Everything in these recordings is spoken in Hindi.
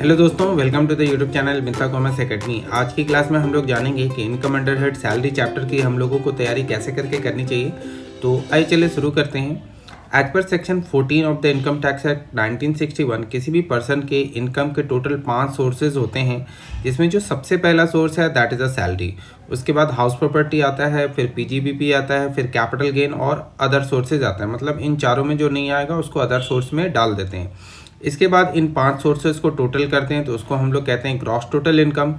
हेलो दोस्तों, welcome to the YouTube channel Myntra commerce academy. आज की क्लास में हम लोग जानेंगे कि income under head salary chapter की हम लोगों को तैयारी कैसे करके करनी चाहिए। तो आइए चलिए शुरू करते हैं। एज पर section 14 of the income tax act 1961 किसी भी पर्सन के इनकम के टोटल 5 सोर्सेज होते हैं, जिसमें जो सबसे पहला सोर्स है दैट इज़ अ सैलरी। उसके बाद हाउस प्रॉपर्टी आता है, फिर पीजीबीपी आता है, फिर कैपिटल गेन और अदर सोर्सेज आता है। मतलब इन चारों में जो नहीं आएगा उसको अदर सोर्स में डाल देते हैं। इसके बाद इन 5 सोर्सेज को टोटल करते हैं तो उसको हम लोग कहते हैं ग्रॉस टोटल इनकम।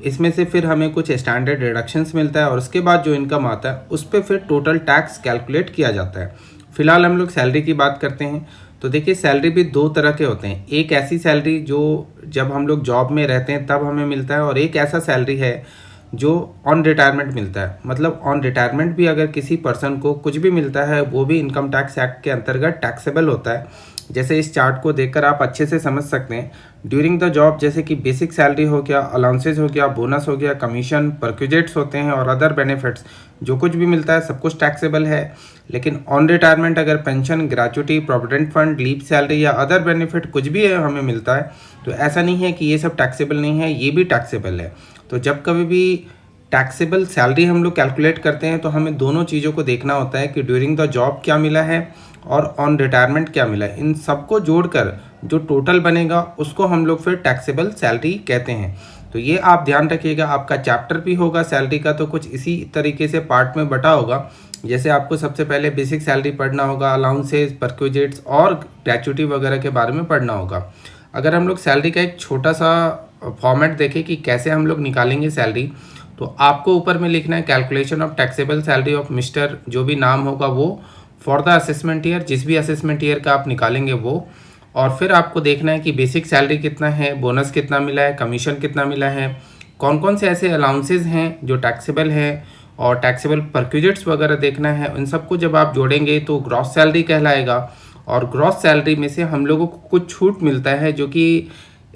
इसमें से फिर हमें कुछ स्टैंडर्ड डिडक्शंस मिलता है और उसके बाद जो इनकम आता है उस पर फिर टोटल टैक्स कैलकुलेट किया जाता है। फिलहाल हम लोग सैलरी की बात करते हैं। तो देखिए, सैलरी भी 2 तरह के होते हैं। एक ऐसी सैलरी जो जब हम लोग जॉब में रहते हैं तब हमें मिलता है, और एक ऐसा सैलरी है जो ऑन रिटायरमेंट मिलता है। मतलब ऑन रिटायरमेंट भी अगर किसी पर्सन को कुछ भी मिलता है वो भी इनकम टैक्स एक्ट के अंतर्गत टैक्सेबल होता है। जैसे इस चार्ट को देखकर आप अच्छे से समझ सकते हैं। ड्यूरिंग द जॉब जैसे कि बेसिक सैलरी हो गया, अलाउंसेज हो गया, बोनस हो गया, कमीशन, परक्यूजेट्स होते हैं और अदर बेनिफिट्स, जो कुछ भी मिलता है सब कुछ टैक्सेबल है। लेकिन ऑन रिटायरमेंट अगर pension, gratuity, provident fund, leave salary या अदर बेनिफिट कुछ भी है हमें मिलता है, तो ऐसा नहीं है कि ये सब टैक्सेबल नहीं है, ये भी टैक्सेबल है। तो जब कभी भी टैक्सेबल सैलरी हम लोग कैलकुलेट करते हैं तो हमें दोनों चीज़ों को देखना होता है कि ड्यूरिंग द जॉब क्या मिला है और ऑन रिटायरमेंट क्या मिला है। इन सबको जोड़कर जो टोटल बनेगा उसको हम लोग फिर टैक्सेबल सैलरी कहते हैं। तो ये आप ध्यान रखिएगा। आपका चैप्टर भी होगा सैलरी का तो कुछ इसी तरीके से पार्ट में बटा होगा। जैसे आपको सबसे पहले बेसिक सैलरी पढ़ना होगा, अलाउंसेज, परक्यूजेट्स और ग्रेच्युटी वगैरह के बारे में पढ़ना होगा। अगर हम लोग सैलरी का एक छोटा सा फॉर्मेट देखें कि कैसे हम लोग निकालेंगे सैलरी, तो आपको ऊपर में लिखना है calculation of taxable salary of mister, जो भी नाम होगा वो, फॉर द असेसमेंट ईयर, जिस भी असेसमेंट ईयर का आप निकालेंगे वो। और फिर आपको देखना है कि बेसिक सैलरी कितना है, बोनस कितना मिला है, कमीशन कितना मिला है, कौन कौन से ऐसे अलाउंसेज हैं जो टैक्सेबल हैं, और टैक्सेबल परक्यूजेट्स वगैरह देखना है। उन सबको जब आप जोड़ेंगे तो ग्रॉस सैलरी कहलाएगा। और ग्रॉस सैलरी में से हम लोगों को कुछ छूट मिलता है जो कि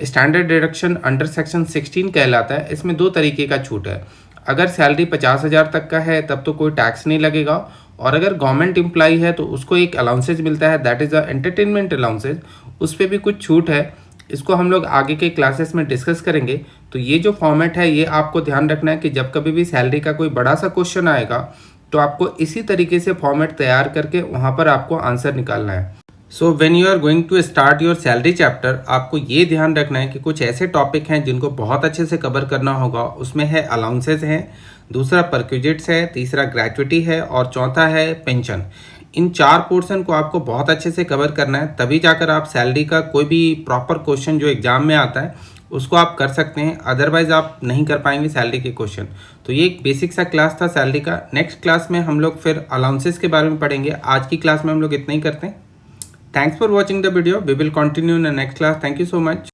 स्टैंडर्ड डिडक्शन अंडर सेक्शन 16 कहलाता है। इसमें 2 तरीके का छूट है। अगर सैलरी 50,000 तक का है तब तो कोई टैक्स नहीं लगेगा, और अगर गवर्नमेंट एम्प्लॉई है तो उसको एक अलाउंसेज मिलता है that is a entertainment allowances, उस पर भी कुछ छूट है। इसको हम लोग आगे के क्लासेस में डिस्कस करेंगे। तो ये जो फॉर्मेट है ये आपको ध्यान रखना है कि जब कभी भी सैलरी का कोई बड़ा सा क्वेश्चन आएगा तो आपको इसी तरीके से फॉर्मेट तैयार करके वहाँ पर आपको आंसर निकालना है। So when you are going to start your salary chapter, आपको ये ध्यान रखना है कि कुछ ऐसे टॉपिक हैं जिनको बहुत अच्छे से कवर करना होगा। उसमें है अलाउंसेस हैं, दूसरा परक्यूजेट्स है, तीसरा ग्रेच्युटी है और चौथा है पेंशन। इन 4 पोर्शन को आपको बहुत अच्छे से कवर करना है, तभी जाकर आप सैलरी का कोई भी प्रॉपर क्वेश्चन जो एग्जाम में आता है उसको आप कर सकते हैं। अदरवाइज आप नहीं कर पाएंगे सैलरी के क्वेश्चन। तो ये एक बेसिक सा क्लास था सैलरी का। नेक्स्ट क्लास में हम लोग फिर अलाउंसेस के बारे में पढ़ेंगे। आज की क्लास में हम लोग इतना ही करते हैं। Thanks for watching the video. We will continue in the next class. Thank you so much.